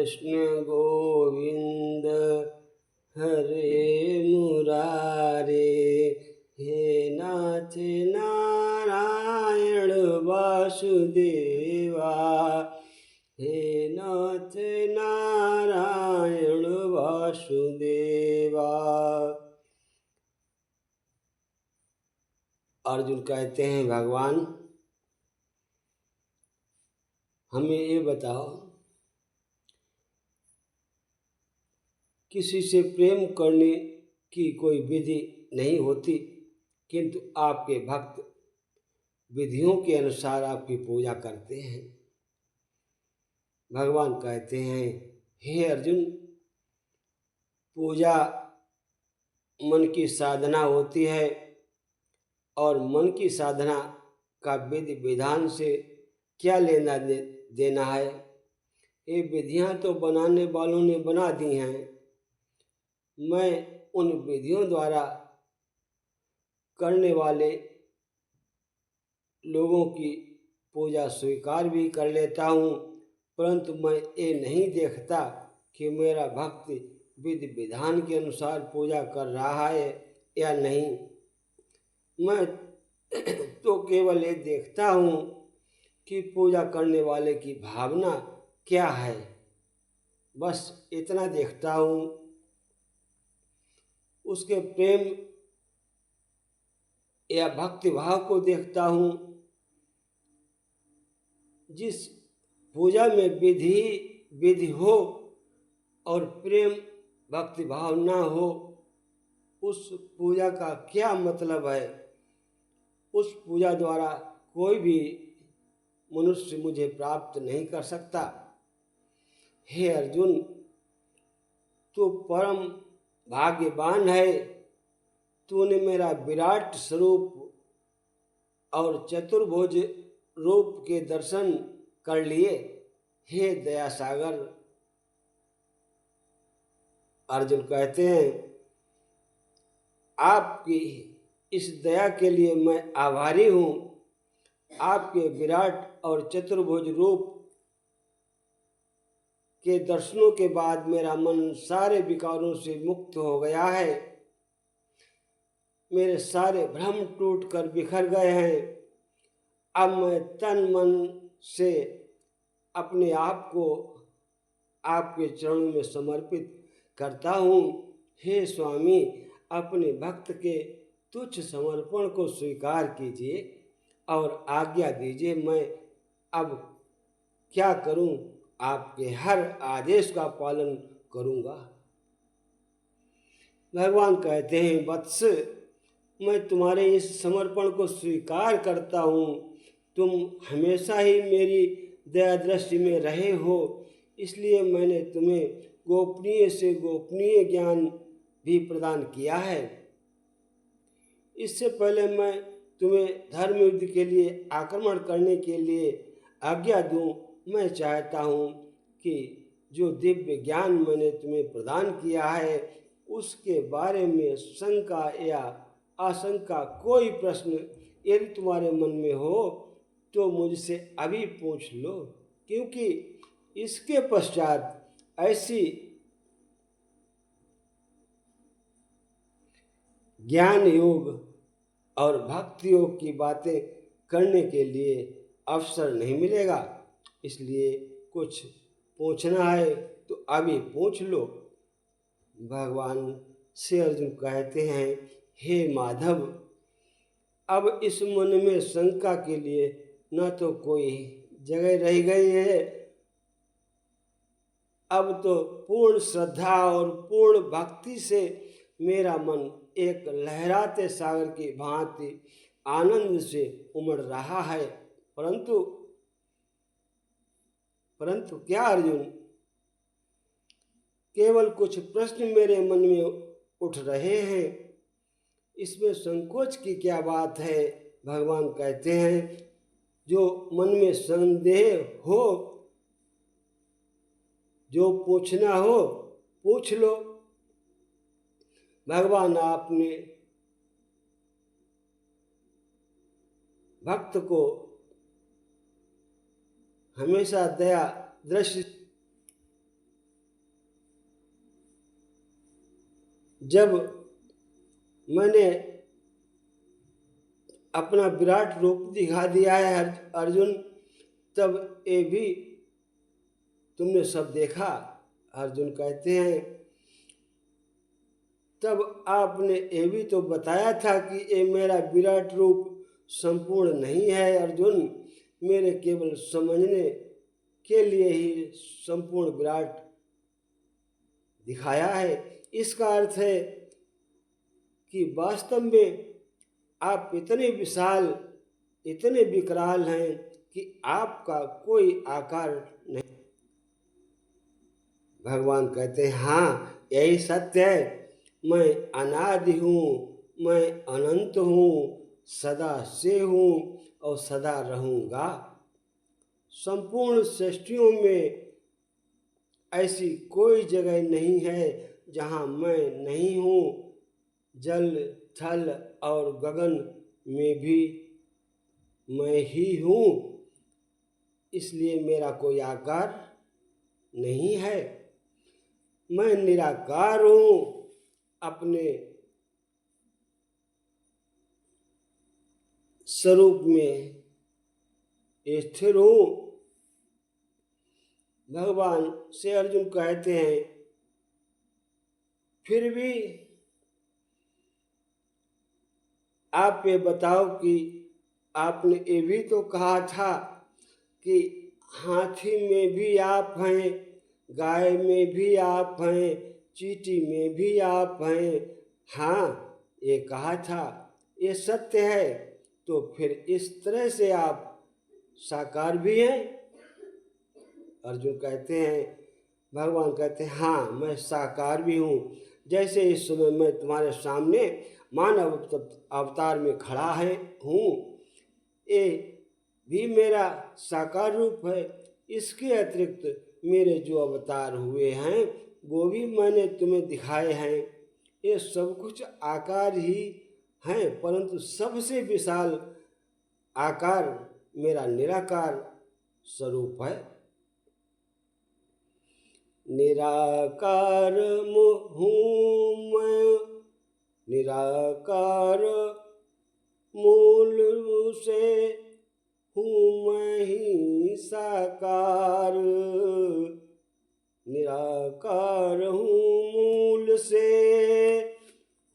कृष्ण गोविंद हरे मुरारे, हे नाथ नारायण वासुदेवा, हे नाथ नारायण वासुदेवा। अर्जुन कहते हैं, भगवान हमें ये बताओ, किसी से प्रेम करने की कोई विधि नहीं होती, किंतु आपके भक्त विधियों के अनुसार आपकी पूजा करते हैं। भगवान कहते हैं, हे अर्जुन, पूजा मन की साधना होती है और मन की साधना का विधि विधान से क्या लेना देना है। ये विधियां तो बनाने वालों ने बना दी हैं, मैं उन विधियों द्वारा करने वाले लोगों की पूजा स्वीकार भी कर लेता हूँ, परंतु मैं ये नहीं देखता कि मेरा भक्त विधि विधान के अनुसार पूजा कर रहा है या नहीं। मैं तो केवल ये देखता हूँ कि पूजा करने वाले की भावना क्या है, बस इतना देखता हूँ। उसके प्रेम या भक्ति भाव को देखता हूँ। जिस पूजा में विधि हो और प्रेम भक्ति भाव ना हो, उस पूजा का क्या मतलब है। उस पूजा द्वारा कोई भी मनुष्य मुझे प्राप्त नहीं कर सकता। हे अर्जुन, तू परम भाग्यवान है, तूने मेरा विराट स्वरूप और चतुर्भुज रूप के दर्शन कर लिए। हे दया सागर। अर्जुन कहते हैं, आपकी इस दया के लिए मैं आभारी हूँ। आपके विराट और चतुर्भुज रूप के दर्शनों के बाद मेरा मन सारे विकारों से मुक्त हो गया है। मेरे सारे भ्रम टूट कर बिखर गए हैं। अब मैं तन मन से अपने आप को आपके चरणों में समर्पित करता हूँ। हे स्वामी, अपने भक्त के तुच्छ समर्पण को स्वीकार कीजिए और आज्ञा दीजिए। मैं अब क्या करूँ, आपके हर आदेश का पालन करूँगा। भगवान कहते हैं, वत्स, मैं तुम्हारे इस समर्पण को स्वीकार करता हूँ। तुम हमेशा ही मेरी दया दृष्टि में रहे हो, इसलिए मैंने तुम्हें गोपनीय से गोपनीय ज्ञान भी प्रदान किया है। इससे पहले मैं तुम्हें धर्म युद्ध के लिए आक्रमण करने के लिए आज्ञा दूं, मैं चाहता हूँ कि जो दिव्य ज्ञान मैंने तुम्हें प्रदान किया है, उसके बारे में शंका या आशंका कोई प्रश्न यदि तुम्हारे मन में हो तो मुझसे अभी पूछ लो, क्योंकि इसके पश्चात ऐसी ज्ञान योग और भक्ति योग की बातें करने के लिए अवसर नहीं मिलेगा। इसलिए कुछ पूछना है तो अभी पूछ लो। भगवान श्री अर्जुन कहते हैं, हे माधव, अब इस मन में शंका के लिए न तो कोई जगह रह गई है। अब तो पूर्ण श्रद्धा और पूर्ण भक्ति से मेरा मन एक लहराते सागर की भांति आनंद से उमड़ रहा है। परंतु क्या अर्जुन, केवल कुछ प्रश्न मेरे मन में उठ रहे हैं, इसमें संकोच की क्या बात है। भगवान कहते हैं, जो मन में संदेह हो, जो पूछना हो पूछ लो। भगवान आपने भक्त को हमेशा दया दृष्टि जब मैंने अपना विराट रूप दिखा दिया है अर्जुन, तब ये भी तुमने सब देखा। अर्जुन कहते हैं तब आपने ये भी तो बताया था कि ये मेरा विराट रूप संपूर्ण नहीं है अर्जुन, मेरे केवल समझने के लिए ही संपूर्ण विराट दिखाया है। इसका अर्थ है कि वास्तव में आप इतने विशाल, इतने विकराल हैं कि आपका कोई आकार नहीं। भगवान कहते हैं हाँ यही सत्य है, मैं अनादि हूँ, मैं अनंत हूँ, सदा से हूँ और सदा रहूँगा। संपूर्ण सृष्टियों में ऐसी कोई जगह नहीं है जहाँ मैं नहीं हूँ। जल थल और गगन में भी मैं ही हूँ, इसलिए मेरा कोई आकार नहीं है। मैं निराकार हूँ, अपने स्वरूप में स्थिर हूँ। भगवान से अर्जुन कहते हैं फिर भी आप ये बताओ कि आपने ये भी तो कहा था कि हाथी में भी आप हैं, गाय में भी आप हैं, चींटी में भी आप हैं। हाँ ये कहा था, ये सत्य है। तो फिर इस तरह से आप साकार भी हैं। अर्जुन कहते हैं, भगवान कहते हैं हाँ मैं साकार भी हूँ। जैसे इस समय मैं तुम्हारे सामने मानव अवतार में खड़ा है हूँ, ये भी मेरा साकार रूप है। इसके अतिरिक्त मेरे जो अवतार हुए हैं वो भी मैंने तुम्हें दिखाए हैं। ये सब कुछ आकार ही हैं, परंतु सबसे विशाल आकार मेरा निराकार स्वरूप है। निराकार हूँ मैं, निराकार मूल से हूँ मैं ही साकार। निराकार हूँ मूल से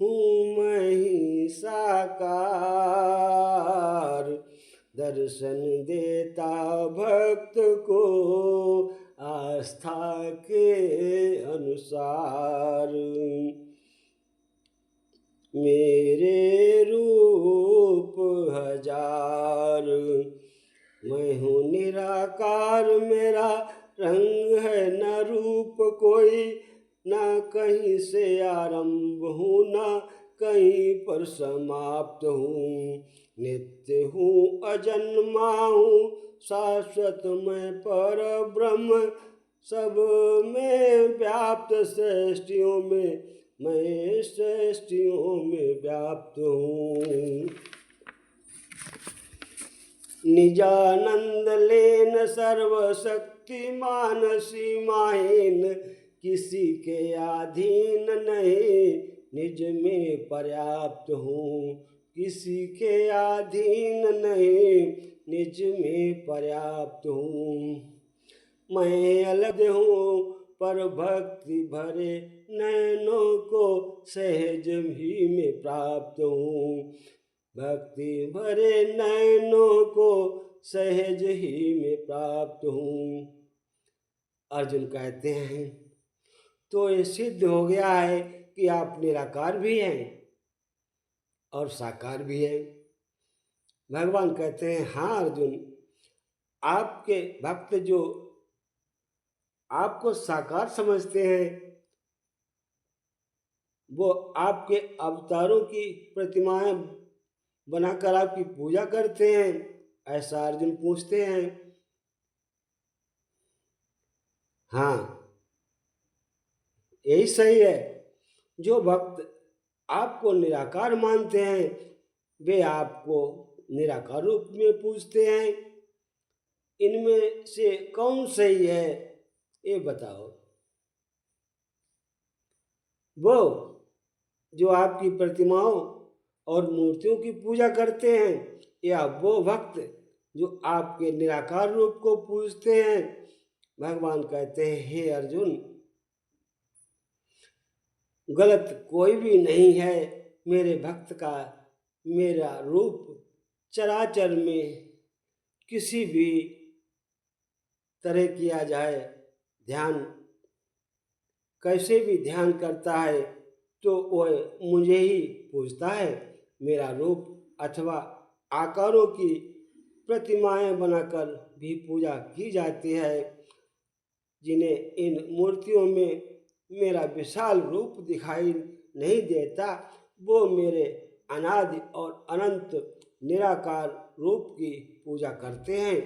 हूँ मैं ही साकार। दर्शन देता भक्त को आस्था के अनुसार। मेरे रूप हजार, मैं हूँ निराकार, मेरा रंग है न रूप कोई, न कहीं से आरंभ हूँ न कहीं पर समाप्त हूँ। नित्य हूँ अजन्मा हूँ, शाश्वत मैं पर ब्रह्म, सब में व्याप्त सृष्टियों में मैं सृष्टियों में व्याप्त हूँ। निजानंद लेन सर्वशक्तिमान सीमाहीन, किसी के अधीन नहीं निज में पर्याप्त हूँ। किसी के अधीन नहीं निज में पर्याप्त हूँ। मैं अलग हूँ पर भक्ति भरे नैनों को सहज ही में प्राप्त हूँ। भक्ति भरे नैनों को सहज ही में प्राप्त हूँ। अर्जुन कहते हैं तो ये सिद्ध हो गया है कि आप निराकार भी हैं और साकार भी हैं। भगवान कहते हैं हाँ अर्जुन, आपके भक्त जो आपको साकार समझते हैं वो आपके अवतारों की प्रतिमाएं बनाकर आपकी पूजा करते हैं, ऐसा अर्जुन पूछते हैं। हाँ यही सही है। जो भक्त आपको निराकार मानते हैं वे आपको निराकार रूप में पूजते हैं। इनमें से कौन सही है ये बताओ। वो जो आपकी प्रतिमाओं और मूर्तियों की पूजा करते हैं, या वो भक्त जो आपके निराकार रूप को पूजते हैं? भगवान कहते हैं, हे अर्जुन, गलत कोई भी नहीं है। मेरे भक्त का मेरा रूप चराचर में किसी भी तरह किया जाए ध्यान, कैसे भी ध्यान करता है तो वह मुझे ही पूजता है। मेरा रूप अथवा आकारों की प्रतिमाएं बनाकर भी पूजा की जाती है। जिन्हें इन मूर्तियों में मेरा विशाल रूप दिखाई नहीं देता, वो मेरे अनादि और अनंत निराकार रूप की पूजा करते हैं।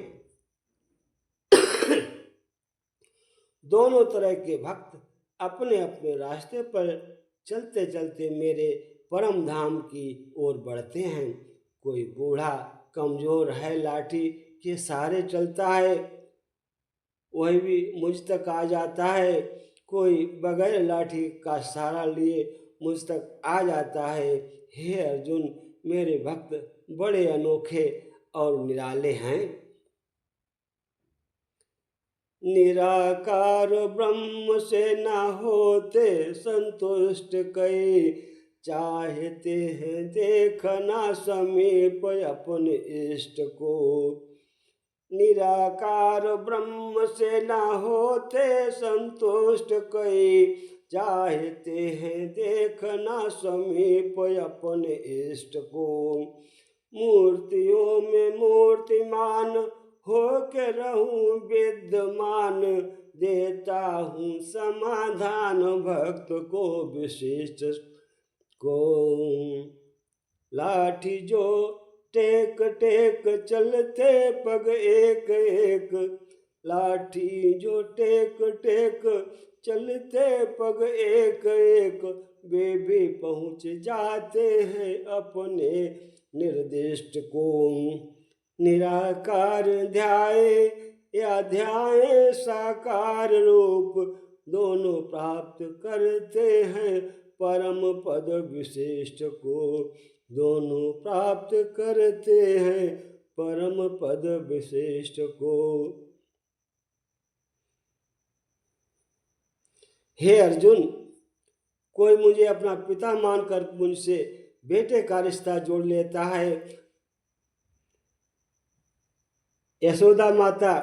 दोनों तरह के भक्त अपने अपने रास्ते पर चलते चलते मेरे परम धाम की ओर बढ़ते हैं। कोई बूढ़ा कमजोर है, लाठी के सहारे चलता है, वह भी मुझ तक आ जाता है। कोई बगैर लाठी का सहारा लिए मुझ तक आ जाता है। हे अर्जुन, मेरे भक्त बड़े अनोखे और निराले हैं। निराकार ब्रह्म से न होते संतुष्ट, कई चाहते हैं देखना समीप अपने इष्ट को। निराकार ब्रह्म से न होते संतुष्ट, कई चाहते हैं देखना समीप अपने इष्ट को। मूर्तियों में मूर्तिमान हो के रहूं विद्यमान, देता हूँ समाधान भक्त को विशिष्ट को। लाठी जो टेक टेक चलते पग एक एक, लाठी जो टेक टेक चलते पग एक एक, वे भी पहुँच जाते हैं अपने निर्दिष्ट को। निराकार ध्याए या ध्याए साकार रूप, दोनों प्राप्त करते हैं परम पद विशिष्ट को। दोनों प्राप्त करते हैं परम पद विशिष्ट को। हे अर्जुन, कोई मुझे अपना पिता मानकर मुझसे बेटे का रिश्ता जोड़ लेता है। यशोदा माता,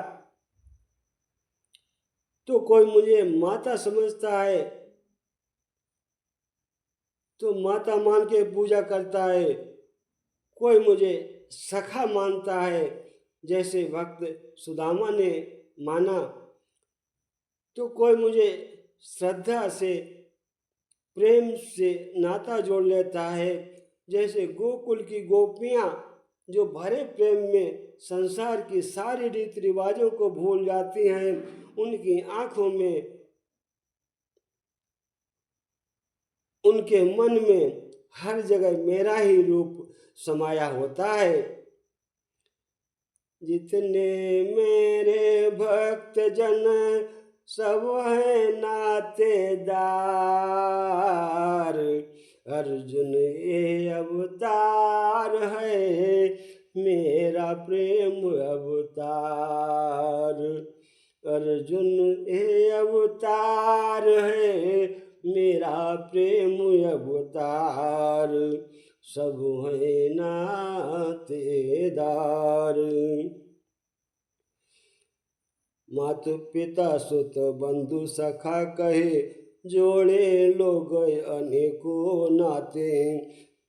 तो कोई मुझे माता समझता है तो माता मान के पूजा करता है। कोई मुझे सखा मानता है, जैसे भक्त सुदामा ने माना। तो कोई मुझे श्रद्धा से प्रेम से नाता जोड़ लेता है, जैसे गोकुल की गोपियाँ जो भरे प्रेम में संसार की सारी रीति रिवाजों को भूल जाती हैं। उनकी आंखों में, उनके मन में हर जगह मेरा ही रूप समाया होता है। जितने मेरे भक्त जन सब है नातेदार, अर्जुन ये अवतार है मेरा प्रेम अवतार। अर्जुन ये अवतार है मेरा प्रेम अवतार, सब है नातेदार। मात पिता सुत बंधु सखा कहे, जोड़े लोग अनेकों नाते।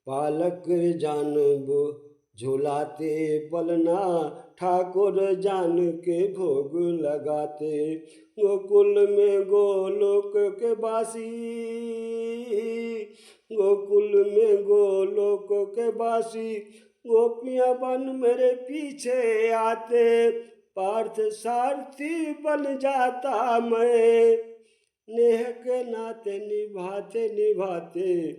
पालक जानब झुलाते पलना, ठाकुर जान के भोग लगाते। गोकुल में गोलोक के बासी, गोकुल में गोलोक के बासी, गोपियां बन मेरे पीछे आते। पार्थ सारथी बन जाता मैं, नेह के नाते निभाते निभाते।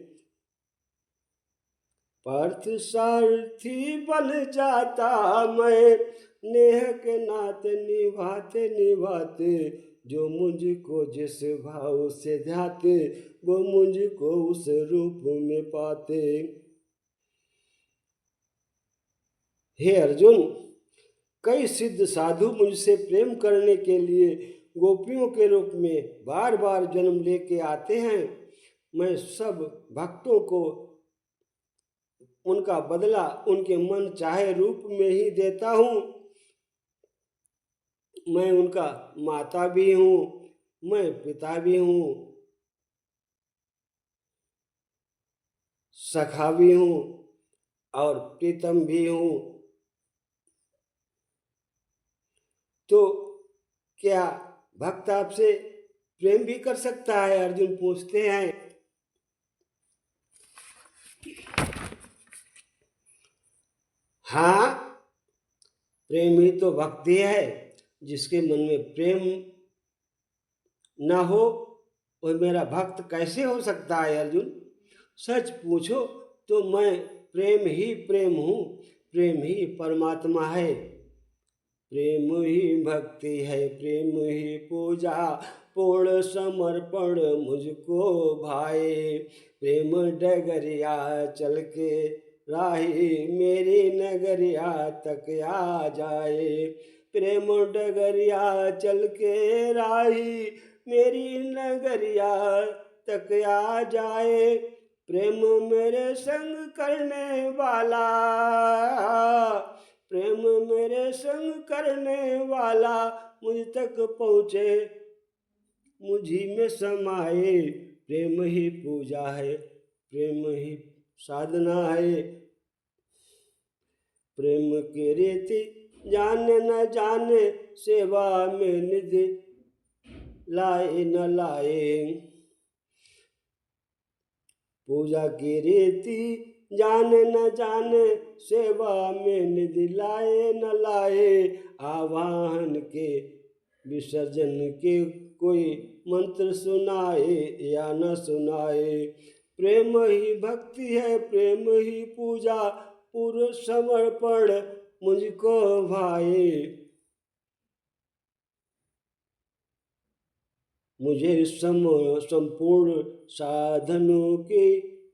पार्थ सारथी बन जाता मैं, नेह के नाते निभाते निभाते। जो मुझको जिस भाव से ध्याते, वो मुझको उस रूप में पाते। हे अर्जुन, कई सिद्ध साधु मुझसे प्रेम करने के लिए गोपियों के रूप में बार बार जन्म लेके आते हैं। मैं सब भक्तों को उनका बदला उनके मन चाहे रूप में ही देता हूँ। मैं उनका माता भी हूँ, मैं पिता भी हूँ, सखा भी हूँ और प्रीतम भी हूँ। तो क्या भक्त आपसे प्रेम भी कर सकता है? अर्जुन पूछते हैं। हाँ, प्रेम ही तो भक्ति है। जिसके मन में प्रेम न हो वह मेरा भक्त कैसे हो सकता है अर्जुन? सच पूछो तो मैं प्रेम ही प्रेम हूँ, प्रेम ही परमात्मा है। प्रेम ही भक्ति है, प्रेम ही पूजा, पूर्ण समर्पण मुझको भाए। प्रेम डगरिया चल के राही, मेरी नगरिया तक आ जाए। प्रेम डगरिया चल के राही, मेरी नगरिया तक आ जाए। प्रेम मेरे संग करने वाला, प्रेम मेरे संग करने वाला मुझ तक पहुँचे, मुझी में समाए। प्रेम ही पूजा है, प्रेम ही साधना है। प्रेम की रीति जाने न जाने, सेवा में निधि लाए न लाए। पूजा की रीति जाने न जाने, सेवा में निधि लाए न लाए। आवाहन के विसर्जन के कोई मंत्र सुनाए या न सुनाए। प्रेम ही भक्ति है, प्रेम ही पूजा, पूर्ण समर्पण मुझको भाए। मुझे संपूर्ण साधनों की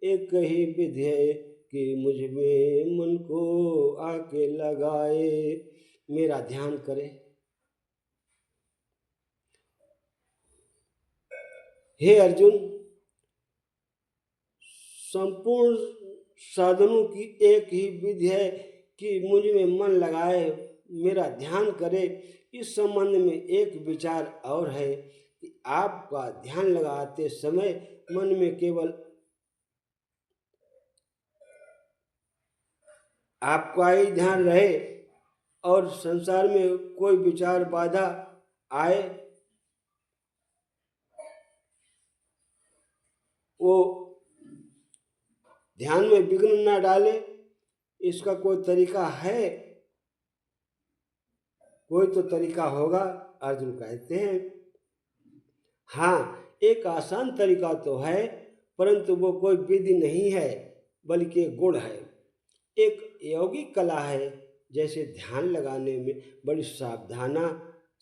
एक ही विधि है कि मुझ में मन को आके लगाए, मेरा ध्यान करे। हे अर्जुन, संपूर्ण साधनों की एक ही विधि है कि मुझ में मन लगाए, मेरा ध्यान करे। इस संबंध में एक विचार और है कि आपका ध्यान लगाते समय मन में केवल आपका ही ध्यान रहे और संसार में कोई विचार बाधा आए वो ध्यान में विघ्न न डाले। इसका कोई तरीका है? कोई तो तरीका होगा, अर्जुन कहते हैं। हाँ, एक आसान तरीका तो है, परंतु वो कोई विधि नहीं है बल्कि एक गुण है, एक यौगिक कला है। जैसे ध्यान लगाने में बड़ी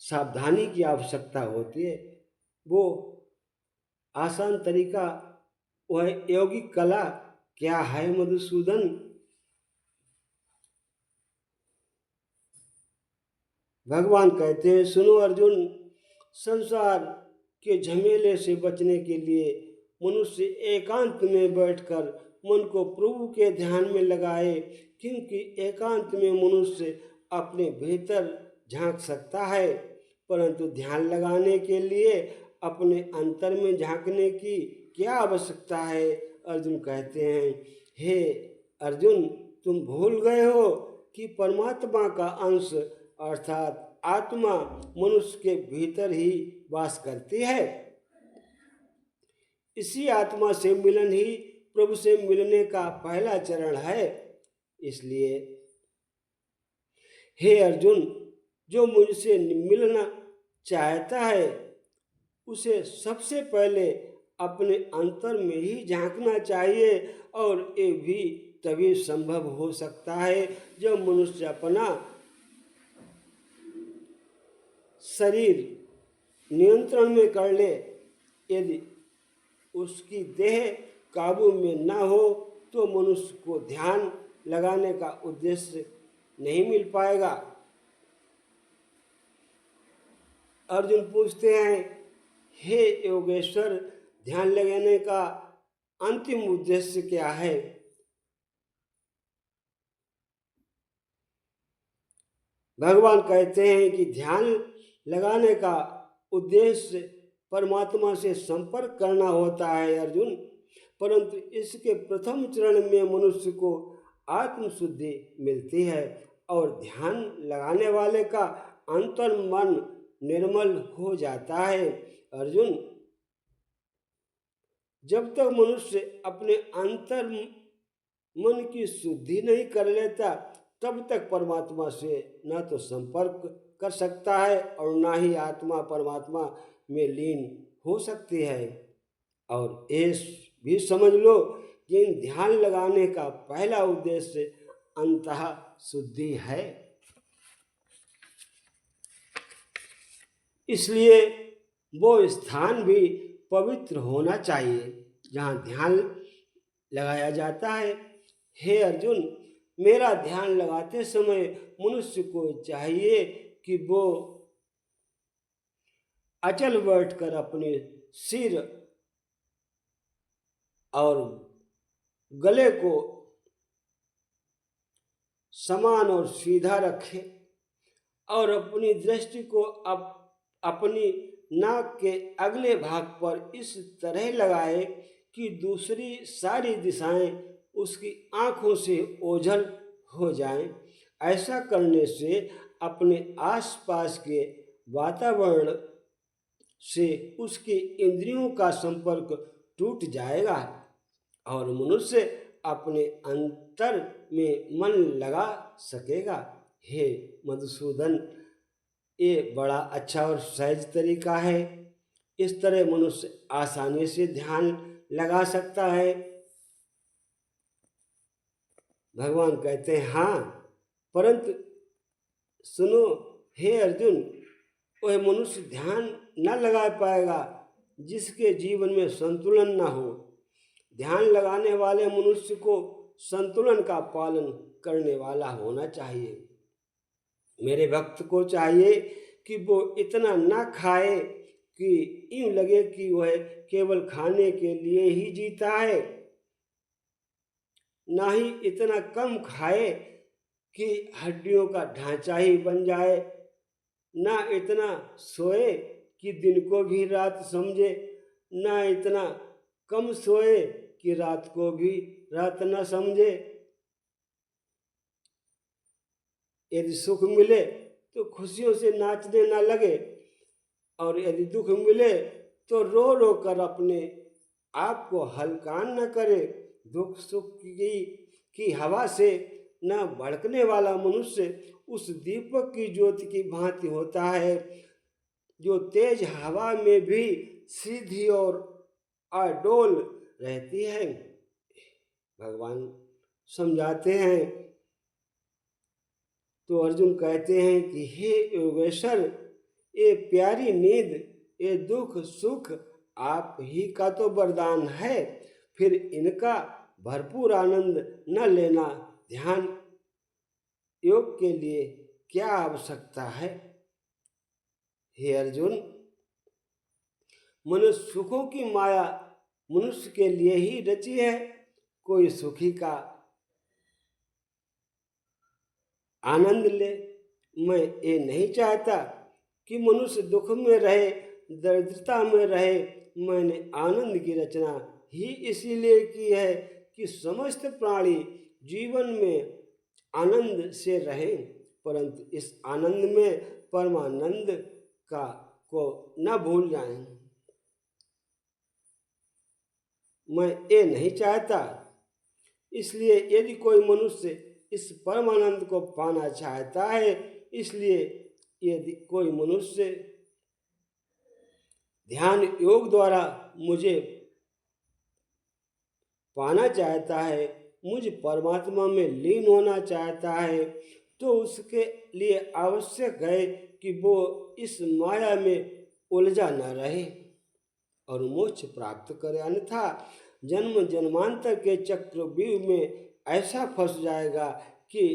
सावधानी की आवश्यकता होती है, वो आसान तरीका वह यौगिक कला क्या है मधुसूदन? भगवान कहते हैं, सुनो अर्जुन, संसार के झमेले से बचने के लिए मनुष्य एकांत में बैठकर मन को प्रभु के ध्यान में लगाए, क्योंकि एकांत में मनुष्य अपने भीतर झांक सकता है, परंतु ध्यान लगाने के लिए अपने अंतर में झांकने की क्या आवश्यकता है? अर्जुन कहते हैं, हे अर्जुन, तुम भूल गए हो कि परमात्मा का अंश अर्थात आत्मा मनुष्य के भीतर ही वास करती है। इसी आत्मा से मिलन ही प्रभु से मिलने का पहला चरण है। इसलिए हे अर्जुन, जो मुझसे मिलना चाहता है उसे सबसे पहले अपने अंतर में ही झांकना चाहिए, और ये भी तभी संभव हो सकता है जब मनुष्य अपना शरीर नियंत्रण में कर ले। यदि उसकी देह काबू में न हो तो मनुष्य को ध्यान लगाने का उद्देश्य नहीं मिल पाएगा। अर्जुन पूछते हैं, हे योगेश्वर, ध्यान लगाने का अंतिम उद्देश्य क्या है? भगवान कहते हैं कि ध्यान लगाने का उद्देश्य परमात्मा से संपर्क करना होता है अर्जुन, परंतु इसके प्रथम चरण में मनुष्य को आत्मशुद्धि मिलती है और ध्यान लगाने वाले का अंतर मन निर्मल हो जाता है। अर्जुन, जब तक मनुष्य अपने अंतर मन की शुद्धि नहीं कर लेता तब तक परमात्मा से न तो संपर्क कर सकता है और ना ही आत्मा परमात्मा में लीन हो सकती है। और ये भी समझ लो कि ध्यान लगाने का पहला उद्देश्य अंतः शुद्धि है। इसलिए वो स्थान भी पवित्र होना चाहिए जहाँ ध्यान लगाया जाता है। हे अर्जुन, मेरा ध्यान लगाते समय मनुष्य को चाहिए कि वो अचल बैठकर अपने सिर और गले को समान और सीधा रखे और अपनी दृष्टि को अपनी नाक के अगले भाग पर इस तरह लगाए कि दूसरी सारी दिशाएं उसकी आँखों से ओझल हो जाएं। ऐसा करने से अपने आसपास के वातावरण से उसकी इंद्रियों का संपर्क टूट जाएगा और मनुष्य अपने अंतर में मन लगा सकेगा। हे मधुसूदन, ये बड़ा अच्छा और सहज तरीका है। इस तरह मनुष्य आसानी से ध्यान लगा सकता है। भगवान कहते हैं, हाँ, परंतु सुनो हे अर्जुन, वह मनुष्य ध्यान न लगा पाएगा जिसके जीवन में संतुलन न हो। ध्यान लगाने वाले मनुष्य को संतुलन का पालन करने वाला होना चाहिए। मेरे भक्त को चाहिए कि वो इतना ना खाए कि यूं लगे कि वह केवल खाने के लिए ही जीता है, ना ही इतना कम खाए कि हड्डियों का ढांचा ही बन जाए, ना इतना सोए कि दिन को भी रात समझे, ना इतना कम सोए कि रात को भी रात न समझे। यदि सुख मिले तो खुशियों से नाचने न लगे और यदि दुख मिले तो रो रो कर अपने आप को हलकान न करे। दुख सुख की हवा से न भड़कने वाला मनुष्य उस दीपक की ज्योति की भांति होता है जो तेज हवा में भी सीधी और अडोल रहती है। भगवान समझाते हैं तो अर्जुन कहते हैं कि हे योगेश्वर, ये प्यारी नींद, ये दुख सुख आप ही का तो वरदान है, फिर इनका भरपूर आनंद न लेना ध्यान योग के लिए क्या आवश्यकता है? हे अर्जुन, मनुष्य सुखों की माया मनुष्य के लिए ही रची है। कोई सुखी का आनंद ले। मैं ये नहीं चाहता कि मनुष्य दुख में रहे, दरिद्रता में रहे। मैंने आनंद की रचना ही इसीलिए की है कि समस्त प्राणी जीवन में आनंद से रहें, परंतु इस आनंद में परमानंद को न भूल जाएं। मैं ये नहीं चाहता। इसलिए यदि कोई मनुष्य इस परमानंद को पाना चाहता है, इसलिए यदि कोई मनुष्य ध्यान योग द्वारा मुझे पाना चाहता है, मुझ परमात्मा में लीन होना चाहता है, तो उसके लिए आवश्यक है कि वो इस माया में उलझा न रहे और मोक्ष प्राप्त करे, अन्यथा जन्म जन्मांतर के चक्रव्यूह में ऐसा फंस जाएगा कि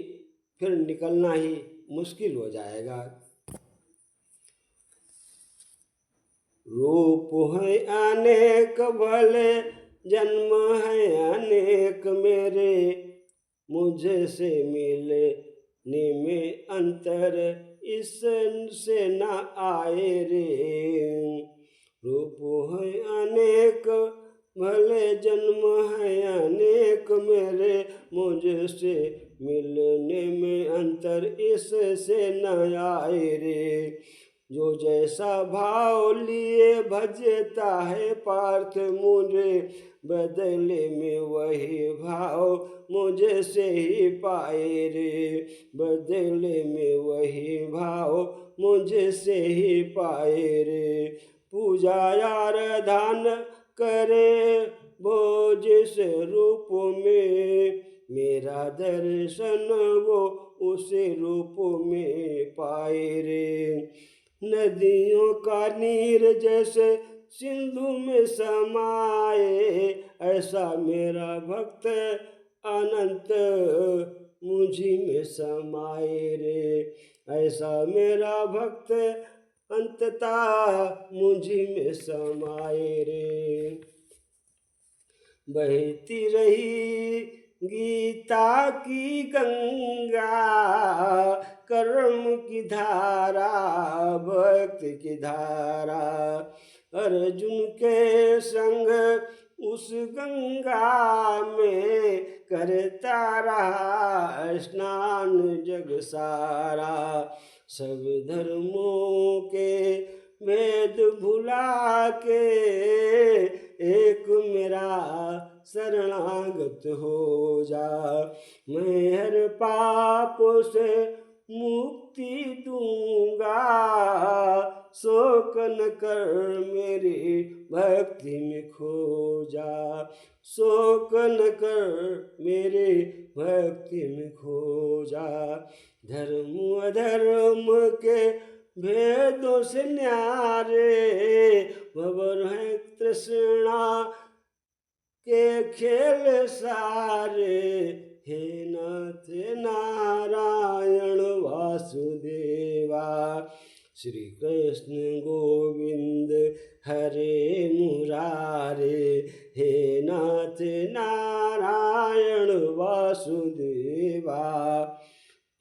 फिर निकलना ही मुश्किल हो जाएगा। रूप है अनेक भले जन्म है अनेक मेरे, मुझसे मिलने में अंतर इससे न आए रे। रूप है अनेक भले जन्म है अनेक मेरे, मुझसे मिलने में अंतर इससे न आए रे। जो जैसा भाव लिए भजता है पार्थ मुझे, बदले में वही भाव मुझे से ही पाए रे। बदले में वही भाव मुझे से ही पाए रे। पूजा आराधन करे वो जिस रूप में, मेरा दर्शन वो उसी रूप में पाए रे। नदियों का नीर जैसे सिंधु में समाए, ऐसा मेरा भक्त अनंत मुझी में समाए रे। ऐसा मेरा भक्त अंतता मुझी में समाए रे। बहती रही गीता की गंगा, कर्म की धारा भक्ति की धारा, अर्जुन के संग उस गंगा में करता रहा स्नान जग सारा। सब धर्मों के वेद भुला के एक मेरा शरणागत हो जा। मैं हर पाप से मुक्ति दूंगा, शोक न कर मेरी भक्ति में खो जा। शोक न कर मेरी भक्ति में खो जा। धर्म अधर्म के भेदों से न्यारे, भंवर है तृष्णा के खेल सारे। हे नाथ नारायण वासुदेवा, श्री कृष्ण गोविंद हरे मुरारे। हे नाथ नारायण वासुदेवा,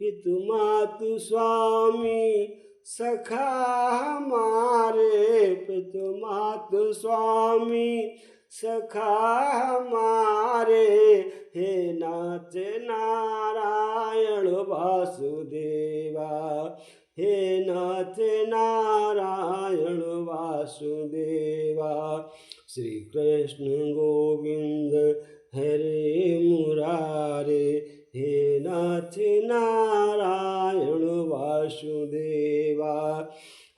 पितु मातु स्वामी सखा हमारे। पितु मातु स्वामी सखा हमारे। हे नाथ नारायण वासुदेवा, हे नाथ नारायण वासुदेवा। श्री कृष्ण गोविंद हरे मुरारे। हे नाथ नारायण वासुदेवा।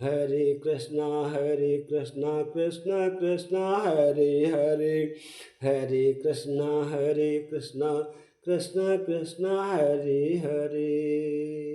हरे कृष्णा कृष्ण कृष्ण हरे हरे, हरे कृष्णा कृष्ण कृष्ण कृष्ण हरे हरे।